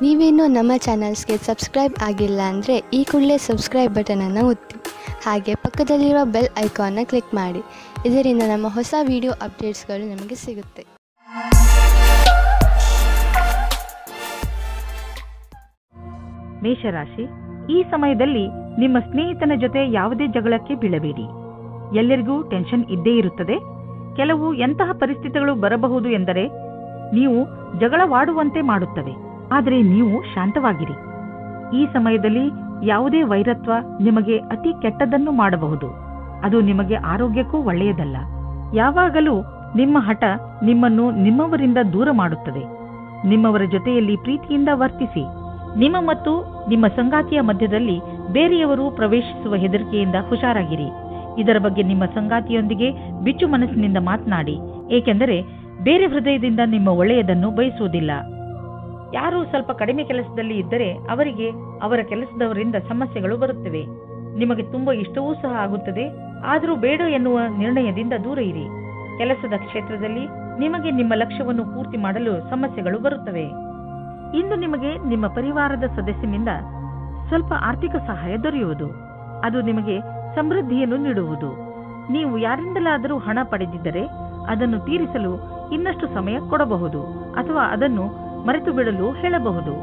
ನೀವೇನೂ ನಮ್ಮ ಚಾನಲ್ಸ್ಗೆ ಸಬ್ಸ್ಕ್ರೈಬ್ ಆಗಿಲ್ಲ ಅಂದರೆ ಈ ಕೂಡಲೇ ಸಬ್ಸ್ಕ್ರೈಬ್ ಬಟನನ್ನು ಒತ್ತಿ ಹಾಗೆ ಪಕ್ಕದಲ್ಲಿರುವ ಬೆಲ್ ಐಕಾನ್ನ ಕ್ಲಿಕ್ ಮಾಡಿ. ಇದರಿಂದ ನಮ್ಮ ಹೊಸ ವಿಡಿಯೋ ಅಪ್ಡೇಟ್ಸ್ಗಳು ನಿಮಗೆ ಸಿಗುತ್ತೆ. ಮೇಷರಾಶಿ, ಈ ಸಮಯದಲ್ಲಿ ನಿಮ್ಮ ಸ್ನೇಹಿತನ ಜೊತೆ ಯಾವುದೇ ಜಗಳಕ್ಕೆ ಬೀಳಬೇಡಿ. ಎಲ್ಲರಿಗೂ ಟೆನ್ಷನ್ ಇದ್ದೇ ಇರುತ್ತದೆ. ಕೆಲವು ಎಂತಹ ಪರಿಸ್ಥಿತಿಗಳು ಬರಬಹುದು ಎಂದರೆ ನೀವು ಜಗಳವಾಡುವಂತೆ ಮಾಡುತ್ತವೆ. ಆದರೆ ನೀವು ಶಾಂತವಾಗಿರಿ. ಈ ಸಮಯದಲ್ಲಿ ಯಾವುದೇ ವೈರತ್ವ ನಿಮಗೆ ಅತಿ ಕೆಟ್ಟದನ್ನು ಮಾಡಬಹುದು. ಅದು ನಿಮಗೆ ಆರೋಗ್ಯಕ್ಕೂ ಒಳ್ಳೆಯದಲ್ಲ. ಯಾವಾಗಲೂ ನಿಮ್ಮ ಹಠ ನಿಮ್ಮನ್ನು ನಿಮ್ಮವರಿಂದ ದೂರ ಮಾಡುತ್ತದೆ. ನಿಮ್ಮವರ ಜೊತೆಯಲ್ಲಿ ಪ್ರೀತಿಯಿಂದ ವರ್ತಿಸಿ. ನಿಮ್ಮ ಮತ್ತು ನಿಮ್ಮ ಸಂಗಾತಿಯ ಮಧ್ಯದಲ್ಲಿ ಬೇರೆಯವರು ಪ್ರವೇಶಿಸುವ ಹೆದರಿಕೆಯಿಂದ ಹುಷಾರಾಗಿರಿ. ಇದರ ಬಗ್ಗೆ ನಿಮ್ಮ ಸಂಗಾತಿಯೊಂದಿಗೆ ಬಿಚ್ಚು ಮನಸ್ಸಿನಿಂದ ಮಾತನಾಡಿ, ಏಕೆಂದರೆ ಬೇರೆ ಹೃದಯದಿಂದ ನಿಮ್ಮ ಒಳ್ಳೆಯದನ್ನು ಬಯಸುವುದಿಲ್ಲ. ಯಾರು ಸ್ವಲ್ಪ ಕಡಿಮೆ ಕೆಲಸದಲ್ಲಿ ಇದ್ದರೆ ಅವರಿಗೆ ಅವರ ಕೆಲಸದವರಿಂದ ಸಮಸ್ಯೆಗಳು ಬರುತ್ತವೆ. ನಿಮಗೆ ತುಂಬಾ ಇಷ್ಟವೂ ಸಹ ಆಗುತ್ತದೆ. ಆದರೂ ಬೇಡ ಎನ್ನುವ ನಿರ್ಣಯದಿಂದ ದೂರ ಇರಿ. ಕೆಲಸದ ಕ್ಷೇತ್ರದಲ್ಲಿ ನಿಮಗೆ ನಿಮ್ಮ ಲಕ್ಷ್ಯವನ್ನು ಪೂರ್ತಿ ಮಾಡಲು ಸಮಸ್ಯೆಗಳು ಬರುತ್ತವೆ. ಇಂದು ನಿಮಗೆ ನಿಮ್ಮ ಪರಿವಾರದ ಸದಸ್ಯನಿಂದ ಸ್ವಲ್ಪ ಆರ್ಥಿಕ ಸಹಾಯ ದೊರೆಯುವುದು. ಅದು ನಿಮಗೆ ಸಮೃದ್ಧಿಯನ್ನು ನೀಡುವುದು. ನೀವು ಯಾರಿಂದಲಾದರೂ ಹಣ ಪಡೆದಿದ್ದರೆ ಅದನ್ನು ತೀರಿಸಲು ಇನ್ನಷ್ಟು ಸಮಯ ಕೊಡಬಹುದು ಅಥವಾ ಅದನ್ನು ಮರೆತು ಬಿಡಲು ಹೇಳಬಹುದು.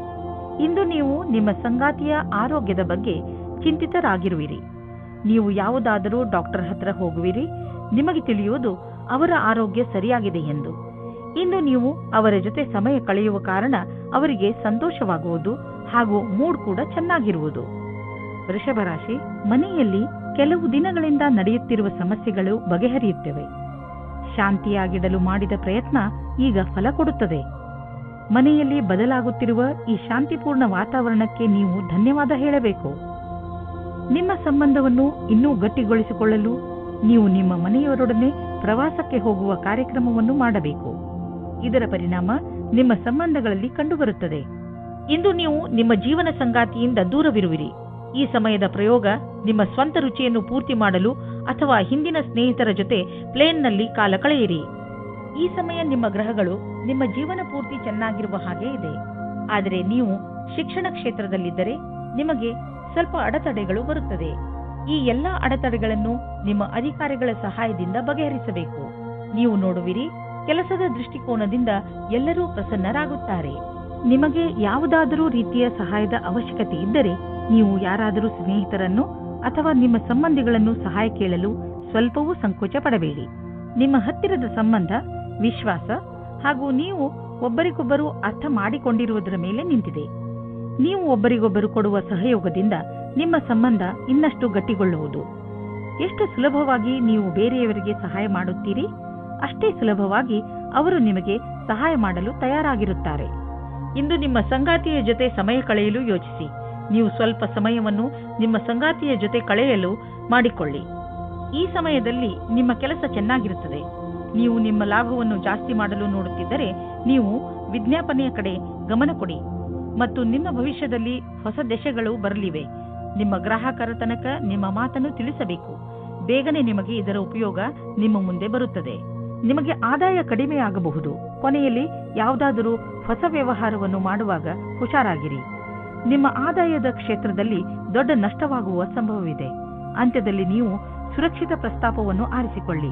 ಇಂದು ನೀವು ನಿಮ್ಮ ಸಂಗಾತಿಯ ಆರೋಗ್ಯದ ಬಗ್ಗೆ ಚಿಂತಿತರಾಗಿರುವಿರಿ. ನೀವು ಯಾವುದಾದರೂ ಡಾಕ್ಟರ್ ಹತ್ರ ಹೋಗುವಿರಿ. ನಿಮಗೆ ತಿಳಿಯುವುದು ಅವರ ಆರೋಗ್ಯ ಸರಿಯಾಗಿದೆ ಎಂದು. ಇಂದು ನೀವು ಅವರ ಜೊತೆ ಸಮಯ ಕಳೆಯುವ ಕಾರಣ ಅವರಿಗೆ ಸಂತೋಷವಾಗುವುದು ಹಾಗೂ ಮೂಡ್ ಕೂಡ ಚೆನ್ನಾಗಿರುವುದು. ವೃಷಭ ರಾಶಿ, ಮನೆಯಲ್ಲಿ ಕೆಲವು ದಿನಗಳಿಂದ ನಡೆಯುತ್ತಿರುವ ಸಮಸ್ಯೆಗಳು ಬಗೆಹರಿಯುತ್ತವೆ. ಶಾಂತಿಯಾಗಿಡಲು ಮಾಡಿದ ಪ್ರಯತ್ನ ಈಗ ಫಲ ಕೊಡುತ್ತದೆ. ಮನೆಯಲ್ಲಿ ಬದಲಾಗುತ್ತಿರುವ ಈ ಶಾಂತಿಪೂರ್ಣ ವಾತಾವರಣಕ್ಕೆ ನೀವು ಧನ್ಯವಾದ ಹೇಳಬೇಕು. ನಿಮ್ಮ ಸಂಬಂಧವನ್ನು ಇನ್ನೂ ಗಟ್ಟಿಗೊಳಿಸಿಕೊಳ್ಳಲು ನೀವು ನಿಮ್ಮ ಮನೆಯವರೊಡನೆ ಪ್ರವಾಸಕ್ಕೆ ಹೋಗುವ ಕಾರ್ಯಕ್ರಮವನ್ನು ಮಾಡಬೇಕು. ಇದರ ಪರಿಣಾಮ ನಿಮ್ಮ ಸಂಬಂಧಗಳಲ್ಲಿ ಕಂಡುಬರುತ್ತದೆ. ಇಂದು ನೀವು ನಿಮ್ಮ ಜೀವನ ಸಂಗಾತಿಯಿಂದ ದೂರವಿರುವಿರಿ. ಈ ಸಮಯದ ಪ್ರಯೋಗ ನಿಮ್ಮ ಸ್ವಂತ ರುಚಿಯನ್ನು ಪೂರ್ತಿ ಮಾಡಲು ಅಥವಾ ಹಿಂದಿನ ಸ್ನೇಹಿತರ ಜೊತೆ ಪ್ಲೇನ್ನಲ್ಲಿ ಕಾಲ ಕಳೆಯಿರಿ. ಈ ಸಮಯ ನಿಮ್ಮ ಗ್ರಹಗಳು ನಿಮ್ಮ ಜೀವನ ಪೂರ್ತಿ ಚೆನ್ನಾಗಿರುವ ಹಾಗೆ ಇದೆ. ಆದರೆ ನೀವು ಶಿಕ್ಷಣ ಕ್ಷೇತ್ರದಲ್ಲಿದ್ದರೆ ನಿಮಗೆ ಸ್ವಲ್ಪ ಅಡೆತಡೆಗಳು ಬರುತ್ತದೆ. ಈ ಎಲ್ಲಾ ಅಡೆತಡೆಗಳನ್ನು ನಿಮ್ಮ ಅಧಿಕಾರಿಗಳ ಸಹಾಯದಿಂದ ಬಗೆಹರಿಸಬೇಕು. ನೀವು ನೋಡುವಿರಿ, ಕೆಲಸದ ದೃಷ್ಟಿಕೋನದಿಂದ ಎಲ್ಲರೂ ಪ್ರಸನ್ನರಾಗುತ್ತಾರೆ. ನಿಮಗೆ ಯಾವುದಾದರೂ ರೀತಿಯ ಸಹಾಯದ ಅವಶ್ಯಕತೆ ಇದ್ದರೆ ನೀವು ಯಾರಾದರೂ ಸ್ನೇಹಿತರನ್ನು ಅಥವಾ ನಿಮ್ಮ ಸಂಬಂಧಿಗಳನ್ನು ಸಹಾಯ ಕೇಳಲು ಸ್ವಲ್ಪವೂ ಸಂಕೋಚ ಪಡಬೇಡಿ. ನಿಮ್ಮ ಹತ್ತಿರದ ಸಂಬಂಧ, ವಿಶ್ವಾಸ ಹಾಗೂ ನೀವು ಒಬ್ಬರಿಗೊಬ್ಬರು ಅರ್ಥ ಮಾಡಿಕೊಂಡಿರುವುದರ ಮೇಲೆ ನಿಂತಿದೆ. ನೀವು ಒಬ್ಬರಿಗೊಬ್ಬರು ಕೊಡುವ ಸಹಯೋಗದಿಂದ ನಿಮ್ಮ ಸಂಬಂಧ ಇನ್ನಷ್ಟು ಗಟ್ಟಿಗೊಳ್ಳುವುದು. ಎಷ್ಟು ಸುಲಭವಾಗಿ ನೀವು ಬೇರೆಯವರಿಗೆ ಸಹಾಯ ಮಾಡುತ್ತೀರಿ, ಅಷ್ಟೇ ಸುಲಭವಾಗಿ ಅವರು ನಿಮಗೆ ಸಹಾಯ ಮಾಡಲು ತಯಾರಾಗಿರುತ್ತಾರೆ. ಇಂದು ನಿಮ್ಮ ಸಂಗಾತಿಯ ಜೊತೆ ಸಮಯ ಕಳೆಯಲು ಯೋಚಿಸಿ. ನೀವು ಸ್ವಲ್ಪ ಸಮಯವನ್ನು ನಿಮ್ಮ ಸಂಗಾತಿಯ ಜೊತೆ ಕಳೆಯಲು ಮಾಡಿಕೊಳ್ಳಿ. ಈ ಸಮಯದಲ್ಲಿ ನಿಮ್ಮ ಕೆಲಸ ಚೆನ್ನಾಗಿರುತ್ತದೆ. ನೀವು ನಿಮ್ಮ ಲಾಭವನ್ನು ಜಾಸ್ತಿ ಮಾಡಲು ನೋಡುತ್ತಿದ್ದರೆ ನೀವು ವಿಜ್ಞಾಪನೆಯ ಕಡೆ ಗಮನ ಕೊಡಿ ಮತ್ತು ನಿಮ್ಮ ಭವಿಷ್ಯದಲ್ಲಿ ಹೊಸ ದಶೆಗಳು ಬರಲಿವೆ. ನಿಮ್ಮ ಗ್ರಾಹಕರ ತನಕ ನಿಮ್ಮ ಮಾತನ್ನು ತಿಳಿಸಬೇಕು. ಬೇಗನೆ ನಿಮಗೆ ಇದರ ಉಪಯೋಗ ನಿಮ್ಮ ಮುಂದೆ ಬರುತ್ತದೆ. ನಿಮಗೆ ಆದಾಯ ಕಡಿಮೆಯಾಗಬಹುದು. ಕೊನೆಯಲ್ಲಿ ಯಾವುದಾದರೂ ಹೊಸ ವ್ಯವಹಾರವನ್ನು ಮಾಡುವಾಗ ಹುಷಾರಾಗಿರಿ. ನಿಮ್ಮ ಆದಾಯದ ಕ್ಷೇತ್ರದಲ್ಲಿ ದೊಡ್ಡ ನಷ್ಟವಾಗುವ ಸಂಭವವಿದೆ. ಅಂತ್ಯದಲ್ಲಿ ನೀವು ಸುರಕ್ಷಿತ ಪ್ರಸ್ತಾಪವನ್ನು ಆರಿಸಿಕೊಳ್ಳಿ.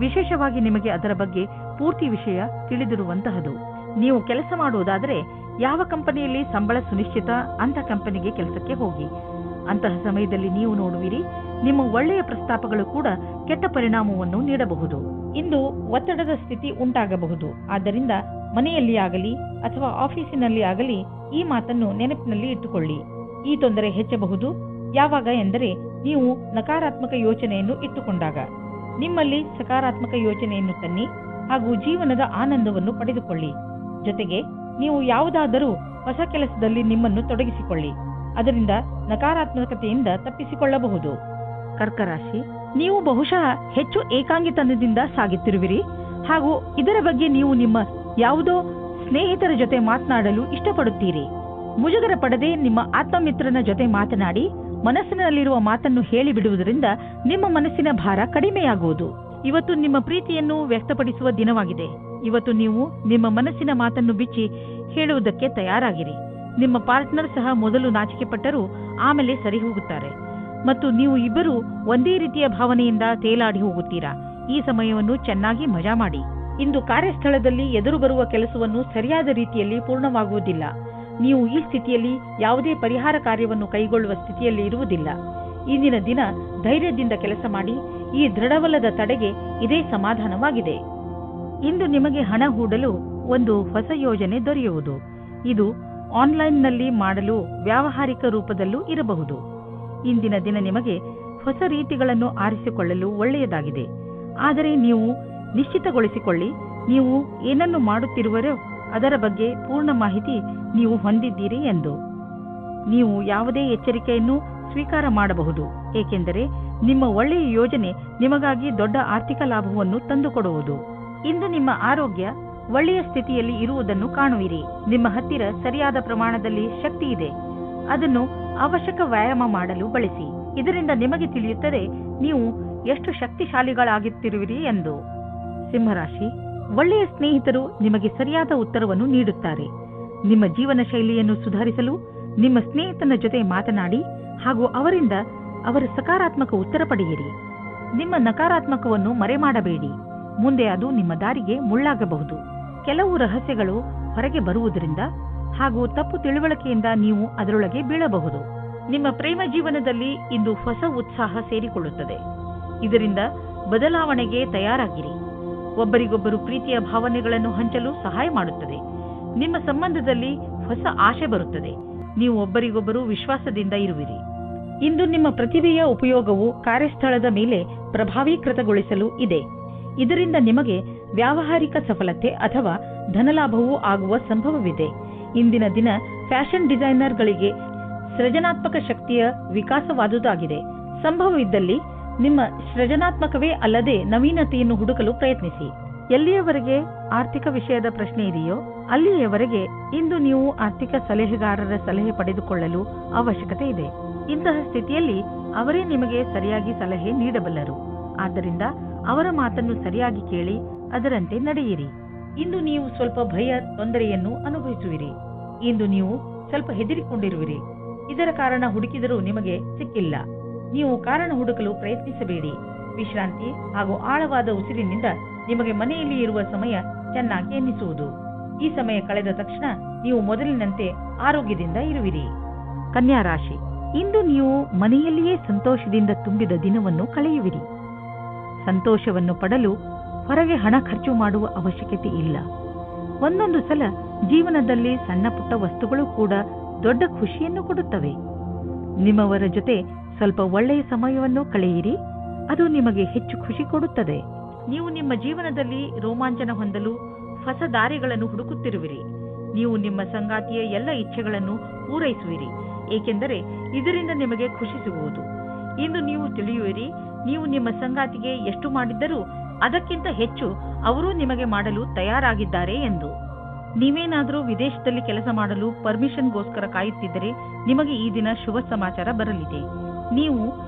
ವಿಶೇಷವಾಗಿ ನಿಮಗೆ ಅದರ ಬಗ್ಗೆ ಪೂರ್ತಿ ವಿಷಯ ತಿಳಿದಿರುವಂತಹದು. ನೀವು ಕೆಲಸ ಮಾಡುವುದಾದರೆ ಯಾವ ಕಂಪನಿಯಲ್ಲಿ ಸಂಬಳ ಸುನಿಶ್ಚಿತ ಅಂತ ಕಂಪನಿಗೆ ಕೆಲಸಕ್ಕೆ ಹೋಗಿ. ಅಂತಹ ಸಮಯದಲ್ಲಿ ನೀವು ನೋಡುವಿರಿ, ನಿಮ್ಮ ಒಳ್ಳೆಯ ಪ್ರಸ್ತಾಪಗಳು ಕೂಡ ಕೆಟ್ಟ ಪರಿಣಾಮವನ್ನು ನೀಡಬಹುದು. ಇಂದು ಒತ್ತಡದ ಸ್ಥಿತಿ ಉಂಟಾಗಬಹುದು. ಆದ್ದರಿಂದ ಮನೆಯಲ್ಲಿ ಆಗಲಿ ಅಥವಾ ಆಫೀಸಿನಲ್ಲಿ ಆಗಲಿ ಈ ಮಾತನ್ನು ನೆನಪಿನಲ್ಲಿ ಇಟ್ಟುಕೊಳ್ಳಿ. ಈ ತೊಂದರೆ ಹೆಚ್ಚಬಹುದು. ಯಾವಾಗ ಎಂದರೆ ನೀವು ನಕಾರಾತ್ಮಕ ಯೋಚನೆಯನ್ನು ಇಟ್ಟುಕೊಂಡಾಗ. ನಿಮ್ಮಲ್ಲಿ ಸಕಾರಾತ್ಮಕ ಯೋಚನೆಯನ್ನು ತನ್ನಿ ಹಾಗೂ ಜೀವನದ ಆನಂದವನ್ನು ಪಡೆದುಕೊಳ್ಳಿ. ಜೊತೆಗೆ ನೀವು ಯಾವುದಾದರೂ ಹೊಸ ಕೆಲಸದಲ್ಲಿ ನಿಮ್ಮನ್ನು ತೊಡಗಿಸಿಕೊಳ್ಳಿ. ಅದರಿಂದ ನಕಾರಾತ್ಮಕತೆಯಿಂದ ತಪ್ಪಿಸಿಕೊಳ್ಳಬಹುದು. ಕರ್ಕರಾಶಿ, ನೀವು ಬಹುಶಃ ಹೆಚ್ಚು ಏಕಾಂಗಿತನದಿಂದ ಸಾಗುತ್ತಿರುವಿರಿ ಹಾಗೂ ಇದರ ಬಗ್ಗೆ ನೀವು ನಿಮ್ಮ ಯಾವುದೋ ಸ್ನೇಹಿತರ ಜೊತೆ ಮಾತನಾಡಲು ಇಷ್ಟಪಡುತ್ತೀರಿ. ಮುಜುಗರ ಪಡದೆ ನಿಮ್ಮ ಆತ್ಮಮಿತ್ರನ ಜೊತೆ ಮಾತನಾಡಿ ಮನಸ್ಸಿನಲ್ಲಿರುವ ಮಾತನ್ನು ಹೇಳಿಬಿಡುವುದರಿಂದ ನಿಮ್ಮ ಮನಸ್ಸಿನ ಭಾರ ಕಡಿಮೆಯಾಗುವುದು. ಇವತ್ತು ನಿಮ್ಮ ಪ್ರೀತಿಯನ್ನು ವ್ಯಕ್ತಪಡಿಸುವ ದಿನವಾಗಿದೆ. ಇವತ್ತು ನೀವು ನಿಮ್ಮ ಮನಸ್ಸಿನ ಮಾತನ್ನು ಬಿಚ್ಚಿ ಹೇಳುವುದಕ್ಕೆ ತಯಾರಾಗಿರಿ. ನಿಮ್ಮ ಪಾರ್ಟ್ನರ್ ಸಹ ಮೊದಲು ನಾಚಿಕೆ ಪಟ್ಟರೂ ಆಮೇಲೆ ಸರಿ ಹೋಗುತ್ತಾರೆ ಮತ್ತು ನೀವು ಇಬ್ಬರು ಒಂದೇ ರೀತಿಯ ಭಾವನೆಯಿಂದ ತೇಲಾಡಿ ಹೋಗುತ್ತೀರಾ. ಈ ಸಮಯವನ್ನು ಚೆನ್ನಾಗಿ ಮಜಾ ಮಾಡಿ. ಇಂದು ಕಾರ್ಯಸ್ಥಳದಲ್ಲಿ ಎದುರು ಬರುವ ಕೆಲಸವನ್ನು ಸರಿಯಾದ ರೀತಿಯಲ್ಲಿ ಪೂರ್ಣವಾಗುವುದಿಲ್ಲ. ನೀವು ಈ ಸ್ಥಿತಿಯಲ್ಲಿ ಯಾವುದೇ ಪರಿಹಾರ ಕಾರ್ಯವನ್ನು ಕೈಗೊಳ್ಳುವ ಸ್ಥಿತಿಯಲ್ಲಿ ಇರುವುದಿಲ್ಲ. ಇಂದಿನ ದಿನ ಧೈರ್ಯದಿಂದ ಕೆಲಸ ಮಾಡಿ. ಈ ದೃಢವಲ್ಲದ ತಡೆಗೆ ಇದೇ ಸಮಾಧಾನವಾಗಿದೆ. ಇಂದು ನಿಮಗೆ ಹಣ ಹೂಡಲು ಒಂದು ಹೊಸ ಯೋಜನೆ ದೊರೆಯುವುದು. ಇದು ಆನ್ಲೈನ್ನಲ್ಲಿ ಮಾಡಲು ವ್ಯಾವಹಾರಿಕ ರೂಪದಲ್ಲೂ ಇರಬಹುದು. ಇಂದಿನ ದಿನ ನಿಮಗೆ ಹೊಸ ರೀತಿಗಳನ್ನು ಆರಿಸಿಕೊಳ್ಳಲು ಒಳ್ಳೆಯದಾಗಿದೆ. ಆದರೆ ನೀವು ನಿಶ್ಚಿತಗೊಳಿಸಿಕೊಳ್ಳಿ, ನೀವು ಏನನ್ನು ಮಾಡುತ್ತಿರುವರೋ ಅದರ ಬಗ್ಗೆ ಪೂರ್ಣ ಮಾಹಿತಿ ನೀವು ಹೊಂದಿದ್ದೀರಿ ಎಂದು. ನೀವು ಯಾವುದೇ ಎಚ್ಚರಿಕೆಯನ್ನು ಸ್ವೀಕಾರ ಮಾಡಬಹುದು, ಏಕೆಂದರೆ ನಿಮ್ಮ ಒಳ್ಳೆಯ ಯೋಜನೆ ನಿಮಗಾಗಿ ದೊಡ್ಡ ಆರ್ಥಿಕ ಲಾಭವನ್ನು ತಂದುಕೊಡುವುದು. ಇಂದು ನಿಮ್ಮ ಆರೋಗ್ಯ ಒಳ್ಳೆಯ ಸ್ಥಿತಿಯಲ್ಲಿ ಇರುವುದನ್ನು ಕಾಣುವಿರಿ. ನಿಮ್ಮ ಹತ್ತಿರ ಸರಿಯಾದ ಪ್ರಮಾಣದಲ್ಲಿ ಶಕ್ತಿ ಇದೆ. ಅದನ್ನು ಅವಶ್ಯಕ ವ್ಯಾಯಾಮ ಮಾಡಲು ಬಳಸಿ. ಇದರಿಂದ ನಿಮಗೆ ತಿಳಿಯುತ್ತದೆ ನೀವು ಎಷ್ಟು ಶಕ್ತಿಶಾಲಿಗಳಾಗುತ್ತಿರುವಿರಿ ಎಂದು. ಸಿಂಹರಾಶಿ, ಒಳ್ಳೆಯ ಸ್ನೇಹಿತರು ನಿಮಗೆ ಸರಿಯಾದ ಉತ್ತರವನ್ನು ನೀಡುತ್ತಾರೆ. ನಿಮ್ಮ ಜೀವನ ಶೈಲಿಯನ್ನು ಸುಧಾರಿಸಲು ನಿಮ್ಮ ಸ್ನೇಹಿತನ ಜೊತೆ ಮಾತನಾಡಿ ಹಾಗೂ ಅವರಿಂದ ಅವರ ಸಕಾರಾತ್ಮಕ ಉತ್ತರ ಪಡೆಯಿರಿ. ನಿಮ್ಮ ನಕಾರಾತ್ಮಕವನ್ನು ಮರೆಮಾಡಬೇಡಿ. ಮುಂದೆ ಅದು ನಿಮ್ಮ ದಾರಿಗೆ ಮುಳ್ಳಾಗಬಹುದು. ಕೆಲವು ರಹಸ್ಯಗಳು ಹೊರಗೆ ಬರುವುದರಿಂದ ಹಾಗೂ ತಪ್ಪು ತಿಳುವಳಿಕೆಯಿಂದ ನೀವು ಅದರೊಳಗೆ ಬೀಳಬಹುದು. ನಿಮ್ಮ ಪ್ರೇಮ ಜೀವನದಲ್ಲಿ ಇಂದು ಹೊಸ ಉತ್ಸಾಹ ಸೇರಿಕೊಳ್ಳುತ್ತದೆ. ಇದರಿಂದ ಬದಲಾವಣೆಗೆ ತಯಾರಾಗಿರಿ. ಒಬ್ಬರಿಗೊಬ್ಬರು ಪ್ರೀತಿಯ ಭಾವನೆಗಳನ್ನು ಹಂಚಲು ಸಹಾಯ ಮಾಡುತ್ತದೆ. ನಿಮ್ಮ ಸಂಬಂಧದಲ್ಲಿ ಹೊಸ ಆಶೆ ಬರುತ್ತದೆ. ನೀವು ಒಬ್ಬರಿಗೊಬ್ಬರು ವಿಶ್ವಾಸದಿಂದ ಇರುವಿರಿ. ಇಂದು ನಿಮ್ಮ ಪ್ರತಿಭೆಯ ಉಪಯೋಗವು ಕಾರ್ಯಸ್ಥಳದ ಮೇಲೆ ಪ್ರಭಾವೀಕೃತಗೊಳಿಸಲು ಇದೆ. ಇದರಿಂದ ನಿಮಗೆ ವ್ಯಾವಹಾರಿಕ ಸಫಲತೆ ಅಥವಾ ಧನಲಾಭವೂ ಆಗುವ ಸಂಭವವಿದೆ. ಇಂದಿನ ದಿನ ಫ್ಯಾಷನ್ ಡಿಸೈನರ್ಗಳಿಗೆ ಸೃಜನಾತ್ಮಕ ಶಕ್ತಿಯ ವಿಕಾಸವಾದುದಾಗಿದೆ. ಸಂಭವವಿದ್ದಲ್ಲಿ ನಿಮ್ಮ ಸೃಜನಾತ್ಮಕವೇ ಅಲ್ಲದೆ ನವೀನತೆಯನ್ನು ಹುಡುಕಲು ಪ್ರಯತ್ನಿಸಿ. ಎಲ್ಲಿಯವರೆಗೆ ಆರ್ಥಿಕ ವಿಷಯದ ಪ್ರಶ್ನೆ ಇದೆಯೋ ಅಲ್ಲಿಯವರೆಗೆ ಇಂದು ನೀವು ಆರ್ಥಿಕ ಸಲಹೆಗಾರರ ಸಲಹೆ ಪಡೆದುಕೊಳ್ಳಲು ಅವಶ್ಯಕತೆ ಇದೆ. ಇಂತಹ ಸ್ಥಿತಿಯಲ್ಲಿ ಅವರೇ ನಿಮಗೆ ಸರಿಯಾಗಿ ಸಲಹೆ ನೀಡಬಲ್ಲರು. ಆದ್ದರಿಂದ ಅವರ ಮಾತನ್ನು ಸರಿಯಾಗಿ ಕೇಳಿ ಅದರಂತೆ ನಡೆಯಿರಿ. ಇಂದು ನೀವು ಸ್ವಲ್ಪ ಭಯ, ತೊಂದರೆಯನ್ನು ಅನುಭವಿಸುವಿರಿ. ಇಂದು ನೀವು ಸ್ವಲ್ಪ ಹೆದರಿಕೊಂಡಿರುವಿರಿ. ಇದರ ಕಾರಣ ಹುಡುಕಿದರೂ ನಿಮಗೆ ಸಿಕ್ಕಿಲ್ಲ. ನೀವು ಕಾರಣ ಹುಡುಕಲು ಪ್ರಯತ್ನಿಸಬೇಡಿ. ವಿಶ್ರಾಂತಿ ಹಾಗೂ ಆಳವಾದ ಉಸಿರಿನಿಂದ ನಿಮಗೆ ಮನೆಯಲ್ಲಿ ಇರುವ ಸಮಯ ಚೆನ್ನಾಗಿ ಎನ್ನಿಸುವುದು. ಈ ಸಮಯ ಕಳೆದ ತಕ್ಷಣ ನೀವು ಮೊದಲಿನಂತೆ ಆರೋಗ್ಯದಿಂದ ಇರುವಿರಿ. ಕನ್ಯಾ ರಾಶಿ, ಇಂದು ನೀವು ಮನೆಯಲ್ಲಿಯೇ ಸಂತೋಷದಿಂದ ತುಂಬಿದ ದಿನವನ್ನು ಕಳೆಯುವಿರಿ. ಸಂತೋಷವನ್ನು ಪಡಲು ಹೊರಗೆ ಹಣ ಖರ್ಚು ಮಾಡುವ ಅವಶ್ಯಕತೆ ಇಲ್ಲ. ಒಂದೊಂದು ಸಲ ಜೀವನದಲ್ಲಿ ಸಣ್ಣ ಪುಟ್ಟ ವಸ್ತುಗಳು ಕೂಡ ದೊಡ್ಡ ಖುಷಿಯನ್ನು ಕೊಡುತ್ತವೆ. ನಿಮ್ಮವರ ಜೊತೆ ಸ್ವಲ್ಪ ಒಳ್ಳೆಯ ಸಮಯವನ್ನು ಕಳೆಯಿರಿ. ಅದು ನಿಮಗೆ ಹೆಚ್ಚು ಖುಷಿ ಕೊಡುತ್ತದೆ. ನೀವು ನಿಮ್ಮ ಜೀವನದಲ್ಲಿ ರೋಮಾಂಚನ ಹೊಂದಲು ಹೊಸ ದಾರಿಗಳನ್ನು ಹುಡುಕುತ್ತಿರುವಿರಿ. ನೀವು ನಿಮ್ಮ ಸಂಗಾತಿಯ ಎಲ್ಲ ಇಚ್ಛೆಗಳನ್ನು ಪೂರೈಸುವಿರಿ, ಏಕೆಂದರೆ ಇದರಿಂದ ನಿಮಗೆ ಖುಷಿ ಸಿಗುವುದು. ಇಂದು ನೀವು ತಿಳಿಯುವಿರಿ, ನೀವು ನಿಮ್ಮ ಸಂಗಾತಿಗೆ ಎಷ್ಟು ಮಾಡಿದ್ದರೂ ಅದಕ್ಕಿಂತ ಹೆಚ್ಚು ಅವರು ನಿಮಗೆ ಮಾಡಲು ತಯಾರಾಗಿದ್ದಾರೆ ಎಂದು. ನೀವೇನಾದರೂ ವಿದೇಶದಲ್ಲಿ ಕೆಲಸ ಮಾಡಲು ಪರ್ಮಿಷನ್ಗೋಸ್ಕರ ಕಾಯುತ್ತಿದ್ದರೆ ನಿಮಗೆ ಈ ದಿನ ಶುಭ ಸಮಾಚಾರ ಬರಲಿದೆ. ನೀವು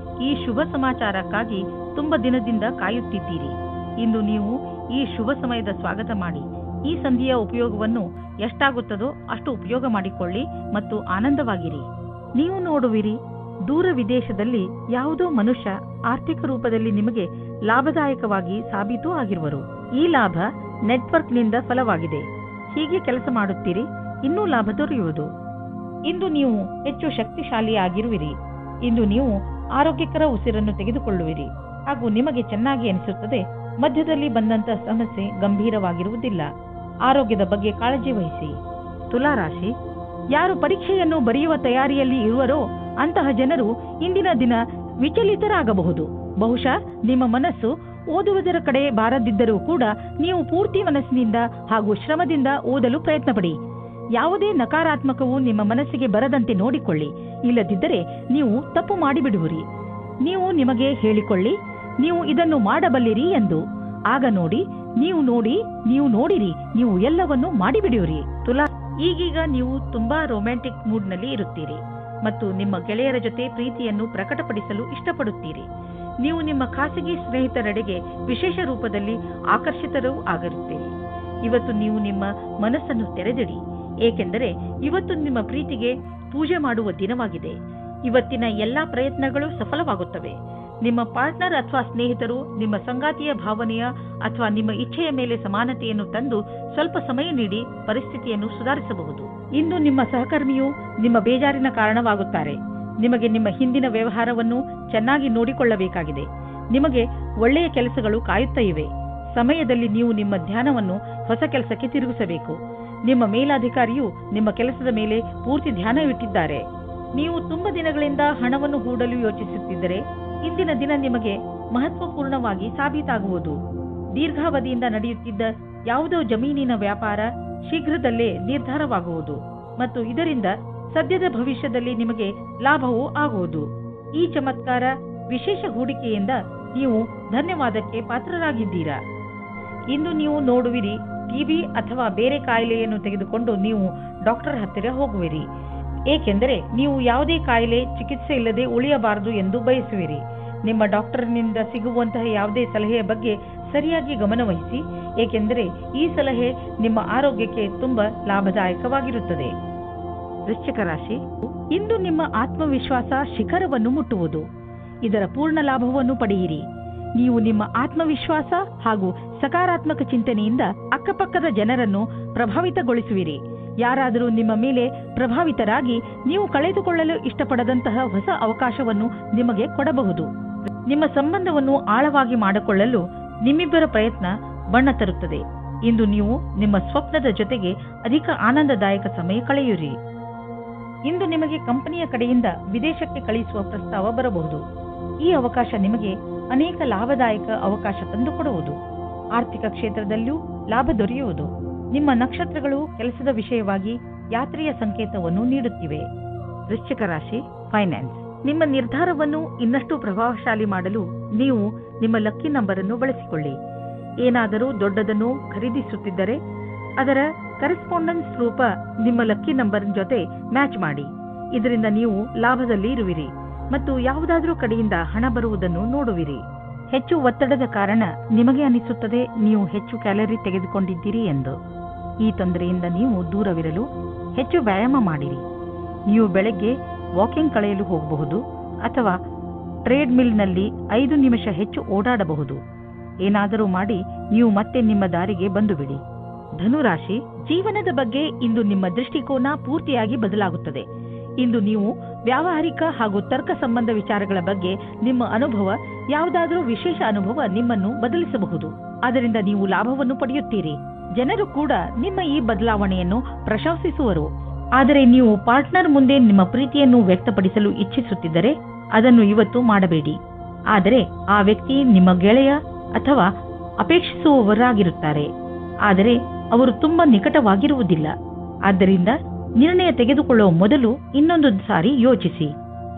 ಈ ಶುಭ ಸಮಾಚಾರಕ್ಕಾಗಿ ತುಂಬ ದಿನದಿಂದ ಕಾಯುತ್ತಿದ್ದೀರಿ. ಇಂದು ನೀವು ಈ ಶುಭ ಸಮಯದ ಸ್ವಾಗತ ಮಾಡಿ. ಈ ಸಂಧಿಯ ಉಪಯೋಗವನ್ನು ಎಷ್ಟಾಗುತ್ತದೋ ಅಷ್ಟು ಉಪಯೋಗ ಮಾಡಿಕೊಳ್ಳಿ ಮತ್ತು ಆನಂದವಾಗಿರಿ. ನೀವು ನೋಡುವಿರಿ, ದೂರ ವಿದೇಶದಲ್ಲಿ ಯಾವುದೋ ಮನುಷ್ಯ ಆರ್ಥಿಕ ರೂಪದಲ್ಲಿ ನಿಮಗೆ ಲಾಭದಾಯಕವಾಗಿ ಸಾಬೀತು ಆಗಿರುವರು. ಈ ಲಾಭ ನೆಟ್ವರ್ಕ್ನಿಂದ ಫಲವಾಗಿದೆ. ಹೀಗೆ ಕೆಲಸ ಮಾಡುತ್ತೀರಿ, ಇನ್ನೂ ಲಾಭ ದೊರೆಯುವುದು. ಇಂದು ನೀವು ಹೆಚ್ಚು ಶಕ್ತಿಶಾಲಿಯಾಗಿರುವಿರಿ. ಇಂದು ನೀವು ಆರೋಗ್ಯಕರ ಉಸಿರನ್ನು ತೆಗೆದುಕೊಳ್ಳುವಿರಿ ಹಾಗೂ ನಿಮಗೆ ಚೆನ್ನಾಗಿ ಅನಿಸುತ್ತದೆ. ಮಧ್ಯದಲ್ಲಿ ಬಂದಂತ ಸಮಸ್ಯೆ ಗಂಭೀರವಾಗಿರುವುದಿಲ್ಲ. ಆರೋಗ್ಯದ ಬಗ್ಗೆ ಕಾಳಜಿ ವಹಿಸಿ. ತುಲಾರಾಶಿ, ಯಾರು ಪರೀಕ್ಷೆಯನ್ನು ಬರೆಯುವ ತಯಾರಿಯಲ್ಲಿ ಇರುವರೋ ಅಂತಹ ಜನರು ಇಂದಿನ ದಿನ ವಿಚಲಿತರಾಗಬಹುದು. ಬಹುಶಃ ನಿಮ್ಮ ಮನಸ್ಸು ಓದುವುದರ ಕಡೆ ಬಾರದಿದ್ದರೂ ಕೂಡ ನೀವು ಪೂರ್ತಿ ಮನಸ್ಸಿನಿಂದ ಹಾಗೂ ಶ್ರಮದಿಂದ ಓದಲು ಪ್ರಯತ್ನ ಪಡಿ. ಯಾವುದೇ ನಕಾರಾತ್ಮಕವು ನಿಮ್ಮ ಮನಸ್ಸಿಗೆ ಬರದಂತೆ ನೋಡಿಕೊಳ್ಳಿ. ಇಲ್ಲದಿದ್ದರೆ ನೀವು ತಪ್ಪು ಮಾಡಿಬಿಡುವಿರಿ. ನೀವು ನಿಮಗೆ ಹೇಳಿಕೊಳ್ಳಿ, ನೀವು ಇದನ್ನು ಮಾಡಬಲ್ಲಿರಿ ಎಂದು. ಆಗ ನೋಡಿ, ನೀವು ನೋಡಿರಿ, ನೀವು ಎಲ್ಲವನ್ನೂ ಮಾಡಿಬಿಡುವಿರಿ. ತುಲಾ, ಈಗೀಗ ನೀವು ತುಂಬಾ ರೊಮ್ಯಾಂಟಿಕ್ ಮೂಡ್ನಲ್ಲಿ ಇರುತ್ತೀರಿ ಮತ್ತು ನಿಮ್ಮ ಗೆಳೆಯರ ಜೊತೆ ಪ್ರೀತಿಯನ್ನು ಪ್ರಕಟಪಡಿಸಲು ಇಷ್ಟಪಡುತ್ತೀರಿ. ನೀವು ನಿಮ್ಮ ಖಾಸಗಿ ಸ್ನೇಹಿತರೆಡೆಗೆ ವಿಶೇಷ ರೂಪದಲ್ಲಿ ಆಕರ್ಷಿತರೂ ಆಗಿರುತ್ತೀರಿ. ಇವತ್ತು ನೀವು ನಿಮ್ಮ ಮನಸ್ಸನ್ನು ತೆರೆದಿಡಿ. ಏಕೆಂದರೆ ಇವತ್ತು ನಿಮ್ಮ ಪ್ರೀತಿಗೆ ಪೂಜೆ ಮಾಡುವ ದಿನವಾಗಿದೆ. ಇವತ್ತಿನ ಎಲ್ಲಾ ಪ್ರಯತ್ನಗಳು ಸಫಲವಾಗುತ್ತವೆ. ನಿಮ್ಮ ಪಾರ್ಟ್ನರ್ ಅಥವಾ ಸ್ನೇಹಿತರು ನಿಮ್ಮ ಸಂಗಾತಿಯ ಭಾವನೆಯ ಅಥವಾ ನಿಮ್ಮ ಇಚ್ಛೆಯ ಮೇಲೆ ಸಮಾನತೆಯನ್ನು ತಂದು ಸ್ವಲ್ಪ ಸಮಯ ನೀಡಿ ಪರಿಸ್ಥಿತಿಯನ್ನು ಸುಧಾರಿಸಬಹುದು. ಇಂದು ನಿಮ್ಮ ಸಹಕರ್ಮಿಯು ನಿಮ್ಮ ಬೇಜಾರಿನ ಕಾರಣವಾಗುತ್ತಾರೆ. ನಿಮಗೆ ನಿಮ್ಮ ಹಿಂದಿನ ವ್ಯವಹಾರವನ್ನು ಚೆನ್ನಾಗಿ ನೋಡಿಕೊಳ್ಳಬೇಕಾಗಿದೆ. ನಿಮಗೆ ಒಳ್ಳೆಯ ಕೆಲಸಗಳು ಕಾಯುತ್ತಾ ಇವೆ. ಸಮಯದಲ್ಲಿ ನೀವು ನಿಮ್ಮ ಧ್ಯಾನವನ್ನು ಹೊಸ ಕೆಲಸಕ್ಕೆ ತಿರುಗಿಸಬೇಕು. ನಿಮ್ಮ ಮೇಲಾಧಿಕಾರಿಯು ನಿಮ್ಮ ಕೆಲಸದ ಮೇಲೆ ಪೂರ್ತಿ ಧ್ಯಾನವಿಟ್ಟಿದ್ದಾರೆ. ನೀವು ತುಂಬಾ ದಿನಗಳಿಂದ ಹಣವನ್ನು ಹೂಡಲು ಯೋಚಿಸುತ್ತಿದ್ದರೆ ಇಂದಿನ ದಿನ ನಿಮಗೆ ಮಹತ್ವಪೂರ್ಣವಾಗಿ ಸಾಬೀತಾಗುವುದು. ದೀರ್ಘಾವಧಿಯಿಂದ ನಡೆಯುತ್ತಿದ್ದ ಯಾವುದೋ ಜಮೀನಿನ ವ್ಯಾಪಾರ ಶೀಘ್ರದಲ್ಲೇ ನಿರ್ಧಾರವಾಗುವುದು ಮತ್ತು ಇದರಿಂದ ಸದ್ಯದ ಭವಿಷ್ಯದಲ್ಲಿ ನಿಮಗೆ ಲಾಭವೂ ಆಗುವುದು. ಈ ಚಮತ್ಕಾರ ವಿಶೇಷ ಹೂಡಿಕೆಯಿಂದ ನೀವು ಧನ್ಯವಾದಕ್ಕೆ ಪಾತ್ರರಾಗಿದ್ದೀರಾ. ಇಂದು ನೀವು ನೋಡುವಿರಿ, ಟಿಬಿ ಅಥವಾ ಬೇರೆ ಕಾಯಿಲೆಯನ್ನು ತೆಗೆದುಕೊಂಡು ನೀವು ಡಾಕ್ಟರ್ ಹತ್ತಿರ ಹೋಗುವಿರಿ. ಏಕೆಂದರೆ ನೀವು ಯಾವುದೇ ಕಾಯಿಲೆ ಚಿಕಿತ್ಸೆ ಇಲ್ಲದೆ ಉಳಿಯಬಾರದು ಎಂದು ಬಯಸುವಿರಿ. ನಿಮ್ಮ ಡಾಕ್ಟರ್ನಿಂದ ಸಿಗುವಂತಹ ಯಾವುದೇ ಸಲಹೆಯ ಬಗ್ಗೆ ಸರಿಯಾಗಿ ಗಮನವಹಿಸಿ, ಏಕೆಂದರೆ ಈ ಸಲಹೆ ನಿಮ್ಮ ಆರೋಗ್ಯಕ್ಕೆ ತುಂಬಾ ಲಾಭದಾಯಕವಾಗಿರುತ್ತದೆ. ವೃಶ್ಚಿಕ ರಾಶಿ, ಇಂದು ನಿಮ್ಮ ಆತ್ಮವಿಶ್ವಾಸ ಶಿಖರವನ್ನು ಮುಟ್ಟುವುದು. ಇದರ ಪೂರ್ಣ ಲಾಭವನ್ನು ಪಡೆಯಿರಿ. ನೀವು ನಿಮ್ಮ ಆತ್ಮವಿಶ್ವಾಸ ಹಾಗೂ ಸಕಾರಾತ್ಮಕ ಚಿಂತನೆಯಿಂದ ಅಕ್ಕಪಕ್ಕದ ಜನರನ್ನು ಪ್ರಭಾವಿತಗೊಳಿಸುವಿರಿ. ಯಾರಾದರೂ ನಿಮ್ಮ ಮೇಲೆ ಪ್ರಭಾವಿತರಾಗಿ ನೀವು ಕಳೆದುಕೊಳ್ಳಲು ಇಷ್ಟಪಡದಂತಹ ಹೊಸ ಅವಕಾಶವನ್ನು ನಿಮಗೆ ಕೊಡಬಹುದು. ನಿಮ್ಮ ಸಂಬಂಧವನ್ನು ಆಳವಾಗಿ ಮಾಡಿಕೊಳ್ಳಲು ನಿಮ್ಮಿಬ್ಬರ ಪ್ರಯತ್ನ ಬಣ್ಣ ತರುತ್ತದೆ. ಇಂದು ನೀವು ನಿಮ್ಮ ಸ್ವಪ್ನದ ಜೊತೆಗೆ ಅಧಿಕ ಆನಂದದಾಯಕ ಸಮಯ ಕಳೆಯುವಿರಿ. ಇಂದು ನಿಮಗೆ ಕಂಪನಿಯ ಕಡೆಯಿಂದ ವಿದೇಶಕ್ಕೆ ಕಳುಹಿಸುವ ಪ್ರಸ್ತಾವ ಬರಬಹುದು. ಈ ಅವಕಾಶ ನಿಮಗೆ ಅನೇಕ ಲಾಭದಾಯಕ ಅವಕಾಶ ತಂದುಕೊಡುವುದು. ಆರ್ಥಿಕ ಕ್ಷೇತ್ರದಲ್ಲೂ ಲಾಭ ದೊರೆಯುವುದು. ನಿಮ್ಮ ನಕ್ಷತ್ರಗಳು ಕೆಲಸದ ವಿಷಯವಾಗಿ ಯಾತ್ರೆಯ ಸಂಕೇತವನ್ನು ನೀಡುತ್ತಿವೆ. ವೃಶ್ಚಿಕ ರಾಶಿ, ಫೈನಾನ್ಸ್. ನಿಮ್ಮ ನಿರ್ಧಾರವನ್ನು ಇನ್ನಷ್ಟು ಪ್ರಭಾವಶಾಲಿ ಮಾಡಲು ನೀವು ನಿಮ್ಮ ಲಕ್ಕಿ ನಂಬರ್ ಅನ್ನು ಬಳಸಿಕೊಳ್ಳಿ. ಏನಾದರೂ ದೊಡ್ಡದನ್ನು ಖರೀದಿಸುತ್ತಿದ್ದರೆ ಅದರ ಕರೆಸ್ಪಾಂಡೆನ್ಸ್ ರೂಪ ನಿಮ್ಮ ಲಕ್ಕಿ ನಂಬರ್ ಜೊತೆ ಮ್ಯಾಚ್ ಮಾಡಿ. ಇದರಿಂದ ನೀವು ಲಾಭದಲ್ಲಿ ಇರುವಿರಿ ಮತ್ತು ಯಾವುದಾದರೂ ಕಡೆಯಿಂದ ಹಣ ಬರುವುದನ್ನು ನೋಡುವಿರಿ. ಹೆಚ್ಚು ಒತ್ತಡದ ಕಾರಣ ನಿಮಗೆ ಅನಿಸುತ್ತದೆ ನೀವು ಹೆಚ್ಚು ಕ್ಯಾಲರಿ ತೆಗೆದುಕೊಂಡಿದ್ದೀರಿ ಎಂದು. ಈ ತೊಂದರೆಯಿಂದ ನೀವು ದೂರವಿರಲು ಹೆಚ್ಚು ವ್ಯಾಯಾಮ ಮಾಡಿರಿ. ನೀವು ಬೆಳಗ್ಗೆ ವಾಕಿಂಗ್ ಕಳೆಯಲು ಹೋಗಬಹುದು ಅಥವಾ ಟ್ರೇಡ್ ಮಿಲ್ನಲ್ಲಿ 5 ನಿಮಿಷ ಹೆಚ್ಚು ಓಡಾಡಬಹುದು. ಏನಾದರೂ ಮಾಡಿ ನೀವು ಮತ್ತೆ ನಿಮ್ಮ ದಾರಿಗೆ ಬಂದು ಬಿಡಿ. ಧನುರಾಶಿ, ಜೀವನದ ಬಗ್ಗೆ ಇಂದು ನಿಮ್ಮ ದೃಷ್ಟಿಕೋನ ಪೂರ್ತಿಯಾಗಿ ಬದಲಾಗುತ್ತದೆ. ಇಂದು ನೀವು ವ್ಯಾವಹಾರಿಕ ಹಾಗೂ ತರ್ಕ ಸಂಬಂಧ ವಿಚಾರಗಳ ಬಗ್ಗೆ ನಿಮ್ಮ ಅನುಭವ, ಯಾವುದಾದರೂ ವಿಶೇಷ ಅನುಭವ ನಿಮ್ಮನ್ನು ಬದಲಿಸಬಹುದು. ಅದರಿಂದ ನೀವು ಲಾಭವನ್ನು ಪಡೆಯುತ್ತೀರಿ. ಜನರು ಕೂಡ ನಿಮ್ಮ ಈ ಬದಲಾವಣೆಯನ್ನು ಪ್ರಶಂಸಿಸುವರು. ಆದರೆ ನೀವು ಪಾರ್ಟ್ನರ್ ಮುಂದೆ ನಿಮ್ಮ ಪ್ರೀತಿಯನ್ನು ವ್ಯಕ್ತಪಡಿಸಲು ಇಚ್ಛಿಸುತ್ತಿದ್ದರೆ ಅದನ್ನು ಇವತ್ತು ಮಾಡಬೇಡಿ. ಆದರೆ ಆ ವ್ಯಕ್ತಿ ನಿಮ್ಮ ಗೆಳೆಯ ಅಥವಾ ಅಪೇಕ್ಷಿಸುವವರಾಗಿರುತ್ತಾರೆ. ಆದರೆ ಅವರು ತುಂಬಾ ನಿಕಟವಾಗಿರುವುದಿಲ್ಲ. ಆದ್ದರಿಂದ ನಿರ್ಣಯ ತೆಗೆದುಕೊಳ್ಳುವ ಮೊದಲು ಇನ್ನೊಂದು ಸಾರಿ ಯೋಚಿಸಿ.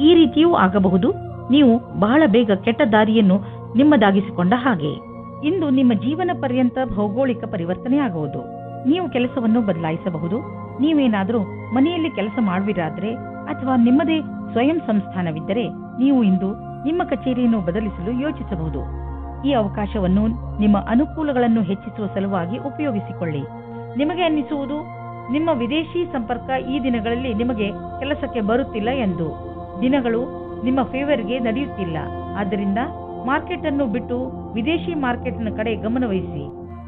ಈ ರೀತಿಯೂ ಆಗಬಹುದು, ನೀವು ಬಹಳ ಬೇಗ ಕೆಟ್ಟ ದಾರಿಯನ್ನು ನಿಮ್ಮದಾಗಿಸಿಕೊಂಡ ಹಾಗೆ. ಇಂದು ನಿಮ್ಮ ಜೀವನ ಪರ್ಯಂತ ಭೌಗೋಳಿಕ ಪರಿವರ್ತನೆಯಾಗುವುದು. ನೀವು ಕೆಲಸವನ್ನು ಬದಲಾಯಿಸಬಹುದು. ನೀವೇನಾದರೂ ಮನೆಯಲ್ಲಿ ಕೆಲಸ ಮಾಡುವಿರಾದರೆ ಅಥವಾ ನಿಮ್ಮದೇ ಸ್ವಯಂ ಸಂಸ್ಥಾನವಿದ್ದರೆ ನೀವು ಇಂದು ನಿಮ್ಮ ಕಚೇರಿಯನ್ನು ಬದಲಿಸಲು ಯೋಚಿಸಬಹುದು. ಈ ಅವಕಾಶವನ್ನು ನಿಮ್ಮ ಅನುಕೂಲಗಳನ್ನು ಹೆಚ್ಚಿಸುವ ಸಲುವಾಗಿ ಉಪಯೋಗಿಸಿಕೊಳ್ಳಿ. ನಿಮಗೆ ಅನ್ನಿಸುವುದು ನಿಮ್ಮ ವಿದೇಶಿ ಸಂಪರ್ಕ ಈ ದಿನಗಳಲ್ಲಿ ನಿಮಗೆ ಕೆಲಸಕ್ಕೆ ಬರುತ್ತಿಲ್ಲ ಎಂದು. ದಿನಗಳು ನಿಮ್ಮ ಫೇವರ್ಗೆ ನಡೆಯುತ್ತಿಲ್ಲ. ಆದ್ದರಿಂದ ಮಾರ್ಕೆಟ್ ಅನ್ನು ಬಿಟ್ಟು ವಿದೇಶಿ ಮಾರ್ಕೆಟ್ನ ಕಡೆ ಗಮನವಹಿಸಿ.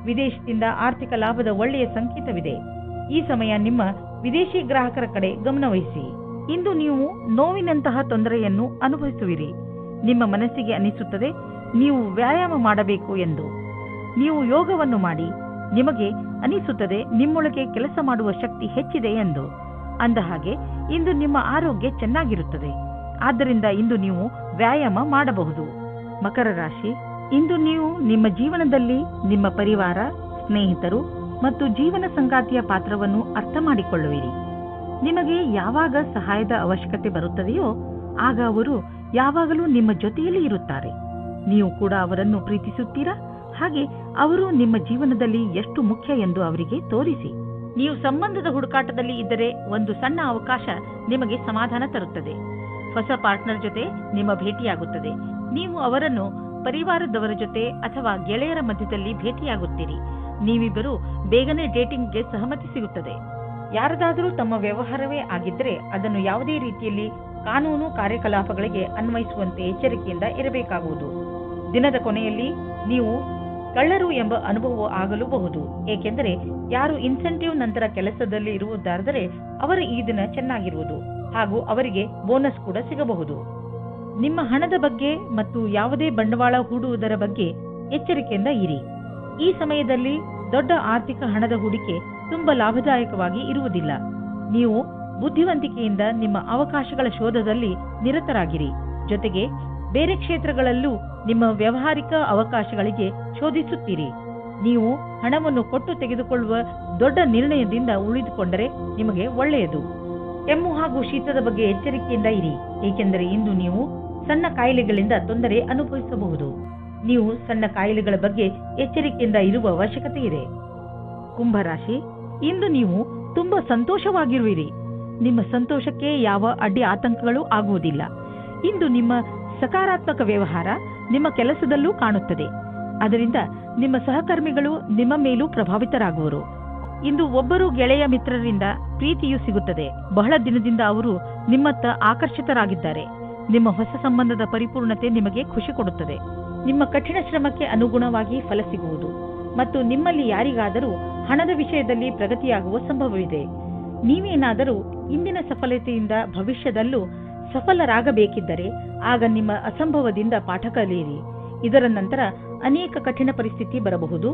ವಿದೇಶದಿಂದ ಆರ್ಥಿಕ ಲಾಭದ ಒಳ್ಳೆಯ ಸಂಕೇತವಿದೆ. ಈ ಸಮಯ ನಿಮ್ಮ ವಿದೇಶಿ ಗ್ರಾಹಕರ ಕಡೆ ಗಮನವಹಿಸಿ. ಇಂದು ನೀವು ನೋವಿನಂತಹ ತೊಂದರೆಯನ್ನು ಅನುಭವಿಸುವಿರಿ. ನಿಮ್ಮ ಮನಸ್ಸಿಗೆ ಅನ್ನಿಸುತ್ತದೆ ನೀವು ವ್ಯಾಯಾಮ ಮಾಡಬೇಕು ಎಂದು. ನೀವು ಯೋಗವನ್ನು ಮಾಡಿ. ನಿಮಗೆ ಅನಿಸುತ್ತದೆ ನಿಮ್ಮೊಳಗೆ ಕೆಲಸ ಮಾಡುವ ಶಕ್ತಿ ಹೆಚ್ಚಿದೆ ಎಂದು. ಅಂದ ಹಾಗೆ ಇಂದು ನಿಮ್ಮ ಆರೋಗ್ಯ ಚೆನ್ನಾಗಿರುತ್ತದೆ. ಆದ್ದರಿಂದ ಇಂದು ನೀವು ವ್ಯಾಯಾಮ ಮಾಡಬಹುದು. ಮಕರ ರಾಶಿ, ಇಂದು ನೀವು ನಿಮ್ಮ ಜೀವನದಲ್ಲಿ ನಿಮ್ಮ ಪರಿವಾರ, ಸ್ನೇಹಿತರು ಮತ್ತು ಜೀವನ ಸಂಗಾತಿಯ ಪಾತ್ರವನ್ನು ಅರ್ಥ ಮಾಡಿಕೊಳ್ಳುವಿರಿ. ನಿಮಗೆ ಯಾವಾಗ ಸಹಾಯದ ಅವಶ್ಯಕತೆ ಬರುತ್ತದೆಯೋ ಆಗ ಅವರು ಯಾವಾಗಲೂ ನಿಮ್ಮ ಜೊತೆಯಲ್ಲಿ ಇರುತ್ತಾರೆ. ನೀವು ಕೂಡ ಅವರನ್ನು ಪ್ರೀತಿಸುತ್ತೀರಾ? ಹಾಗೆ ಅವರು ನಿಮ್ಮ ಜೀವನದಲ್ಲಿ ಎಷ್ಟು ಮುಖ್ಯ ಎಂದು ಅವರಿಗೆ ತೋರಿಸಿ. ನೀವು ಸಂಬಂಧದ ಹುಡುಕಾಟದಲ್ಲಿ ಇದ್ದರೆ ಒಂದು ಸಣ್ಣ ಅವಕಾಶ ನಿಮಗೆ ಸಮಾಧಾನ ತರುತ್ತದೆ. ಹೊಸ ಪಾರ್ಟ್ನರ್ ಜೊತೆ ನಿಮ್ಮ ಭೇಟಿಯಾಗುತ್ತದೆ. ನೀವು ಅವರನ್ನು ಪರಿವಾರದವರ ಜೊತೆ ಅಥವಾ ಗೆಳೆಯರ ಮಧ್ಯದಲ್ಲಿ ಭೇಟಿಯಾಗುತ್ತೀರಿ. ನೀವಿಬ್ಬರು ಬೇಗನೆ ಡೇಟಿಂಗ್ಗೆ ಸಹಮತಿ ಸಿಗುತ್ತದೆ. ಯಾರದಾದರೂ ತಮ್ಮ ವ್ಯವಹಾರವೇ ಆಗಿದ್ದರೆ ಅದನ್ನು ಯಾವುದೇ ರೀತಿಯಲ್ಲಿ ಕಾನೂನು ಕಾರ್ಯಕಲಾಪಗಳಿಗೆ ಅನ್ವಯಿಸುವಂತೆ ಎಚ್ಚರಿಕೆಯಿಂದ ಇರಬೇಕಾಗುವುದು. ದಿನದ ಕೊನೆಯಲ್ಲಿ ನೀವು ಕಳ್ಳರು ಎಂಬ ಅನುಭವ ಆಗಲೂಬಹುದು. ಏಕೆಂದರೆ ಯಾರು ಇನ್ಸೆಂಟಿವ್ ನಂತರ ಕೆಲಸದಲ್ಲಿ ಇರುವುದಾದರೆ ಅವರ ಈ ದಿನ ಚೆನ್ನಾಗಿರುವುದು ಹಾಗೂ ಅವರಿಗೆ ಬೋನಸ್ ಕೂಡ ಸಿಗಬಹುದು. ನಿಮ್ಮ ಹಣದ ಬಗ್ಗೆ ಮತ್ತು ಯಾವುದೇ ಬಂಡವಾಳ ಹೂಡುವುದರ ಬಗ್ಗೆ ಎಚ್ಚರಿಕೆಯಿಂದ ಇರಿ. ಈ ಸಮಯದಲ್ಲಿ ದೊಡ್ಡ ಆರ್ಥಿಕ ಹಣದ ಹೂಡಿಕೆ ತುಂಬಾ ಲಾಭದಾಯಕವಾಗಿ ಇರುವುದಿಲ್ಲ. ನೀವು ಬುದ್ಧಿವಂತಿಕೆಯಿಂದ ನಿಮ್ಮ ಅವಕಾಶಗಳ ಶೋಧದಲ್ಲಿ ನಿರತರಾಗಿರಿ. ಜೊತೆಗೆ ಬೇರೆ ಕ್ಷೇತ್ರಗಳಲ್ಲೂ ನಿಮ್ಮ ವ್ಯಾವಹಾರಿಕ ಅವಕಾಶಗಳಿಗೆ ಶೋಧಿಸುತ್ತೀರಿ. ನೀವು ಹಣವನ್ನು ಕೊಟ್ಟು ತೆಗೆದುಕೊಳ್ಳುವ ದೊಡ್ಡ ನಿರ್ಣಯದಿಂದ ಉಳಿದುಕೊಂಡರೆ ನಿಮಗೆ ಒಳ್ಳೆಯದು. ಕೆಮ್ಮು ಹಾಗೂ ಶೀತದ ಬಗ್ಗೆ ಎಚ್ಚರಿಕೆಯಿಂದ ಇರಿ, ಏಕೆಂದರೆ ಇಂದು ನೀವು ಸಣ್ಣ ಕಾಯಿಲೆಗಳಿಂದ ತೊಂದರೆ ಅನುಭವಿಸಬಹುದು. ನೀವು ಸಣ್ಣ ಕಾಯಿಲೆಗಳ ಬಗ್ಗೆ ಎಚ್ಚರಿಕೆಯಿಂದ ಇರುವ ಅವಶ್ಯಕತೆ ಇದೆ. ಕುಂಭರಾಶಿ, ಇಂದು ನೀವು ತುಂಬಾ ಸಂತೋಷವಾಗಿರುವಿರಿ. ನಿಮ್ಮ ಸಂತೋಷಕ್ಕೆ ಯಾವ ಅಡ್ಡಿ ಆತಂಕಗಳು ಆಗುವುದಿಲ್ಲ. ಇಂದು ನಿಮ್ಮ ಸಕಾರಾತ್ಮಕ ವ್ಯವಹಾರ ನಿಮ್ಮ ಕೆಲಸದಲ್ಲೂ ಕಾಣುತ್ತದೆ. ಅದರಿಂದ ನಿಮ್ಮ ಸಹಕರ್ಮಿಗಳು ನಿಮ್ಮ ಮೇಲೂ ಪ್ರಭಾವಿತರಾಗುವರು. ಇಂದು ಒಬ್ಬರು ಗೆಳೆಯ ಮಿತ್ರರಿಂದ ಪ್ರೀತಿಯೂ ಸಿಗುತ್ತದೆ. ಬಹಳ ದಿನದಿಂದ ಅವರು ನಿಮ್ಮತ್ತ ಆಕರ್ಷಿತರಾಗಿದ್ದಾರೆ. ನಿಮ್ಮ ಹೊಸ ಸಂಬಂಧದ ಪರಿಪೂರ್ಣತೆ ನಿಮಗೆ ಖುಷಿ ಕೊಡುತ್ತದೆ. ನಿಮ್ಮ ಕಠಿಣ ಶ್ರಮಕ್ಕೆ ಅನುಗುಣವಾಗಿ ಫಲ ಸಿಗುವುದು ಮತ್ತು ನಿಮ್ಮಲ್ಲಿ ಯಾರಿಗಾದರೂ ಹಣದ ವಿಷಯದಲ್ಲಿ ಪ್ರಗತಿಯಾಗುವ ಸಂಭವವಿದೆ. ನೀವೇನಾದರೂ ಇಂದಿನ ಸಫಲತೆಯಿಂದ ಭವಿಷ್ಯದಲ್ಲೂ ಸಫಲರಾಗಬೇಕಿದ್ದರೆ ಆಗ ನಿಮ್ಮ ಅಸಂಭವದಿಂದ ಪಾಠ ಕಲಿಯಿರಿ. ಇದರ ನಂತರ ಅನೇಕ ಕಠಿಣ ಪರಿಸ್ಥಿತಿ ಬರಬಹುದು.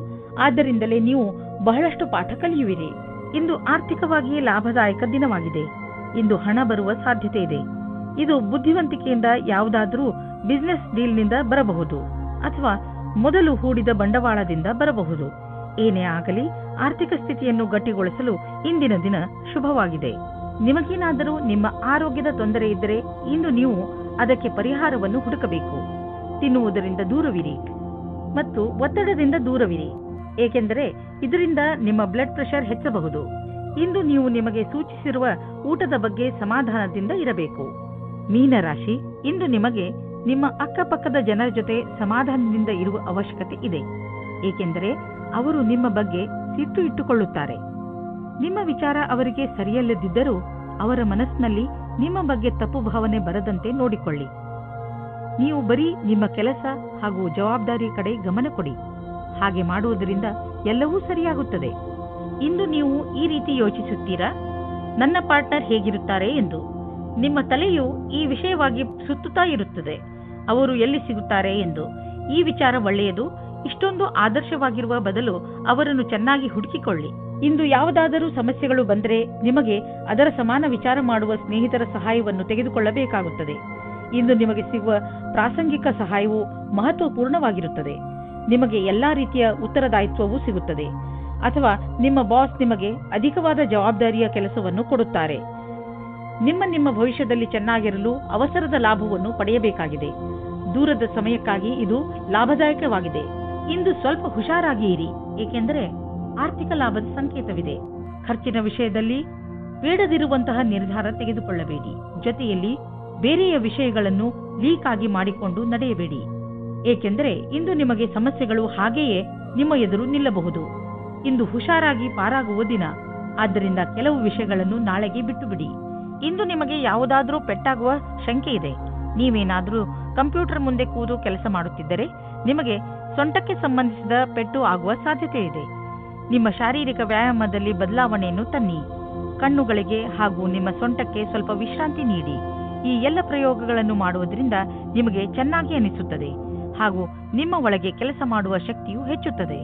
ಆದ್ದರಿಂದಲೇ ನೀವು ಬಹಳಷ್ಟು ಪಾಠ ಕಲಿಯುವಿರಿ. ಇಂದು ಆರ್ಥಿಕವಾಗಿ ಲಾಭದಾಯಕ ದಿನವಾಗಿದೆ. ಇಂದು ಹಣ ಬರುವ ಸಾಧ್ಯತೆ ಇದೆ. ಇದು ಬುದ್ಧಿವಂತಿಕೆಯಿಂದ ಯಾವುದಾದರೂ ಬಿಸಿನೆಸ್ ಡೀಲ್ನಿಂದ ಬರಬಹುದು ಅಥವಾ ಮೊದಲು ಹೂಡಿದ ಬಂಡವಾಳದಿಂದ ಬರಬಹುದು. ಏನೇ ಆಗಲಿ ಆರ್ಥಿಕ ಸ್ಥಿತಿಯನ್ನು ಗಟ್ಟಿಗೊಳಿಸಲು ಇಂದಿನ ದಿನ ಶುಭವಾಗಿದೆ. ನಿಮಗೇನಾದರೂ ನಿಮ್ಮ ಆರೋಗ್ಯದ ತೊಂದರೆ ಇದ್ದರೆ ಇಂದು ನೀವು ಅದಕ್ಕೆ ಪರಿಹಾರವನ್ನು ಹುಡುಕಬೇಕು. ತಿನ್ನುವುದರಿಂದ ದೂರವಿರಿ ಮತ್ತು ಒತ್ತಡದಿಂದ ದೂರವಿರಿ, ಏಕೆಂದರೆ ಇದರಿಂದ ನಿಮ್ಮ ಬ್ಲಡ್ ಪ್ರೆಷರ್ ಹೆಚ್ಚಬಹುದು. ಇಂದು ನೀವು ನಿಮಗೆ ಸೂಚಿಸಿರುವ ಊಟದ ಬಗ್ಗೆ ಸಮಾಧಾನದಿಂದ ಇರಬೇಕು. ಮೀನರಾಶಿ, ಇಂದು ನಿಮಗೆ ನಿಮ್ಮ ಅಕ್ಕಪಕ್ಕದ ಜನರ ಜೊತೆ ಸಮಾಧಾನದಿಂದ ಇರುವ ಅವಶ್ಯಕತೆ ಇದೆ, ಏಕೆಂದರೆ ಅವರು ನಿಮ್ಮ ಬಗ್ಗೆ ಸಿಟ್ಟು ಇಟ್ಟುಕೊಳ್ಳುತ್ತಾರೆ. ನಿಮ್ಮ ವಿಚಾರ ಅವರಿಗೆ ಸರಿಯಲ್ಲದಿದ್ದರೂ ಅವರ ಮನಸ್ಸಿನಲ್ಲಿ ನಿಮ್ಮ ಬಗ್ಗೆ ತಪ್ಪು ಭಾವನೆ ಬರದಂತೆ ನೋಡಿಕೊಳ್ಳಿ. ನೀವು ಬರೀ ನಿಮ್ಮ ಕೆಲಸ ಹಾಗೂ ಜವಾಬ್ದಾರಿ ಕಡೆ ಗಮನ ಕೊಡಿ. ಹಾಗೆ ಮಾಡುವುದರಿಂದ ಎಲ್ಲವೂ ಸರಿಯಾಗುತ್ತದೆ. ಇಂದು ನೀವು ಈ ರೀತಿ ಯೋಚಿಸುತ್ತೀರಾ, ನನ್ನ ಪಾರ್ಟ್ನರ್ ಹೇಗಿರುತ್ತಾರೆ ಎಂದು. ನಿಮ್ಮ ತಲೆಯು ಈ ವಿಷಯವಾಗಿ ಸುತ್ತುತ್ತಾ ಇರುತ್ತದೆ, ಅವರು ಎಲ್ಲಿ ಸಿಗುತ್ತಾರೆ ಎಂದು. ಈ ವಿಚಾರ ಒಳ್ಳೆಯದು. ಇಷ್ಟೊಂದು ಆದರ್ಶವಾಗಿರುವ ಬದಲು ಅವರನ್ನು ಚೆನ್ನಾಗಿ ಹುಡುಕಿಕೊಳ್ಳಿ. ಇಂದು ಯಾವುದಾದರೂ ಸಮಸ್ಯೆಗಳು ಬಂದರೆ ನಿಮಗೆ ಅದರ ಸಮಾನ ವಿಚಾರ ಮಾಡುವ ಸ್ನೇಹಿತರ ಸಹಾಯವನ್ನು ತೆಗೆದುಕೊಳ್ಳಬೇಕಾಗುತ್ತದೆ. ಇಂದು ನಿಮಗೆ ಸಿಗುವ ಪ್ರಾಸಂಗಿಕ ಸಹಾಯವು ಮಹತ್ವಪೂರ್ಣವಾಗಿರುತ್ತದೆ. ನಿಮಗೆ ಎಲ್ಲಾ ರೀತಿಯ ಉತ್ತರದಾಯಿತ್ವವೂ ಸಿಗುತ್ತದೆ, ಅಥವಾ ನಿಮ್ಮ ಬಾಸ್ ನಿಮಗೆ ಅಧಿಕವಾದ ಜವಾಬ್ದಾರಿಯ ಕೆಲಸವನ್ನು ಕೊಡುತ್ತಾರೆ. ನಿಮ್ಮ ಭವಿಷ್ಯದಲ್ಲಿ ಚೆನ್ನಾಗಿರಲು ಅವಸರದ ಲಾಭವನ್ನು ಪಡೆಯಬೇಕಾಗಿದೆ. ದೂರದ ಸಮಯಕ್ಕಾಗಿ ಇದು ಲಾಭದಾಯಕವಾಗಿದೆ. ಇಂದು ಸ್ವಲ್ಪ ಹುಷಾರಾಗಿ ಇರಿ, ಏಕೆಂದರೆ ಆರ್ಥಿಕ ಲಾಭದ ಸಂಕೇತವಿದೆ. ಖರ್ಚಿನ ವಿಷಯದಲ್ಲಿ ಬೇಡದಿರುವಂತಹ ನಿರ್ಧಾರ ತೆಗೆದುಕೊಳ್ಳಬೇಡಿ. ಜೊತೆಯಲ್ಲಿ ಬೇರೆಯ ವಿಷಯಗಳನ್ನು ಲೀಕ್ ಆಗಿ ಮಾಡಿಕೊಂಡು ನಡೆಯಬೇಡಿ, ಏಕೆಂದರೆ ಇಂದು ನಿಮಗೆ ಸಮಸ್ಯೆಗಳು ಹಾಗೆಯೇ ನಿಮ್ಮ ಎದುರು ನಿಲ್ಲಬಹುದು. ಇಂದು ಹುಷಾರಾಗಿ ಪಾರಾಗುವ ದಿನ, ಆದ್ದರಿಂದ ಕೆಲವು ವಿಷಯಗಳನ್ನು ನಾಳೆಗೆ ಬಿಟ್ಟುಬಿಡಿ. ಇಂದು ನಿಮಗೆ ಯಾವುದಾದರೂ ಪೆಟ್ಟಾಗುವ ಶಂಕೆ ಇದೆ. ನೀವೇನಾದರೂ ಕಂಪ್ಯೂಟರ್ ಮುಂದೆ ಕೂತು ಕೆಲಸ ಮಾಡುತ್ತಿದ್ದರೆ ನಿಮಗೆ ಸೊಂಟಕ್ಕೆ ಸಂಬಂಧಿಸಿದ ಪೆಟ್ಟು ಆಗುವ ಸಾಧ್ಯತೆ ಇದೆ. ನಿಮ್ಮ ಶಾರೀರಿಕ ವ್ಯಾಯಾಮದಲ್ಲಿ ಬದಲಾವಣೆಯನ್ನು ತನ್ನಿ. ಕಣ್ಣುಗಳಿಗೆ ಹಾಗೂ ನಿಮ್ಮ ಸೊಂಟಕ್ಕೆ ಸ್ವಲ್ಪ ವಿಶ್ರಾಂತಿ ನೀಡಿ. ಈ ಎಲ್ಲ ಪ್ರಯೋಗಗಳನ್ನು ಮಾಡುವುದರಿಂದ ನಿಮಗೆ ಚೆನ್ನಾಗಿ ಅನಿಸುತ್ತದೆ ಹಾಗೂ ನಿಮ್ಮ ಒಳಗೆ ಕೆಲಸ ಮಾಡುವ ಶಕ್ತಿಯು ಹೆಚ್ಚುತ್ತದೆ.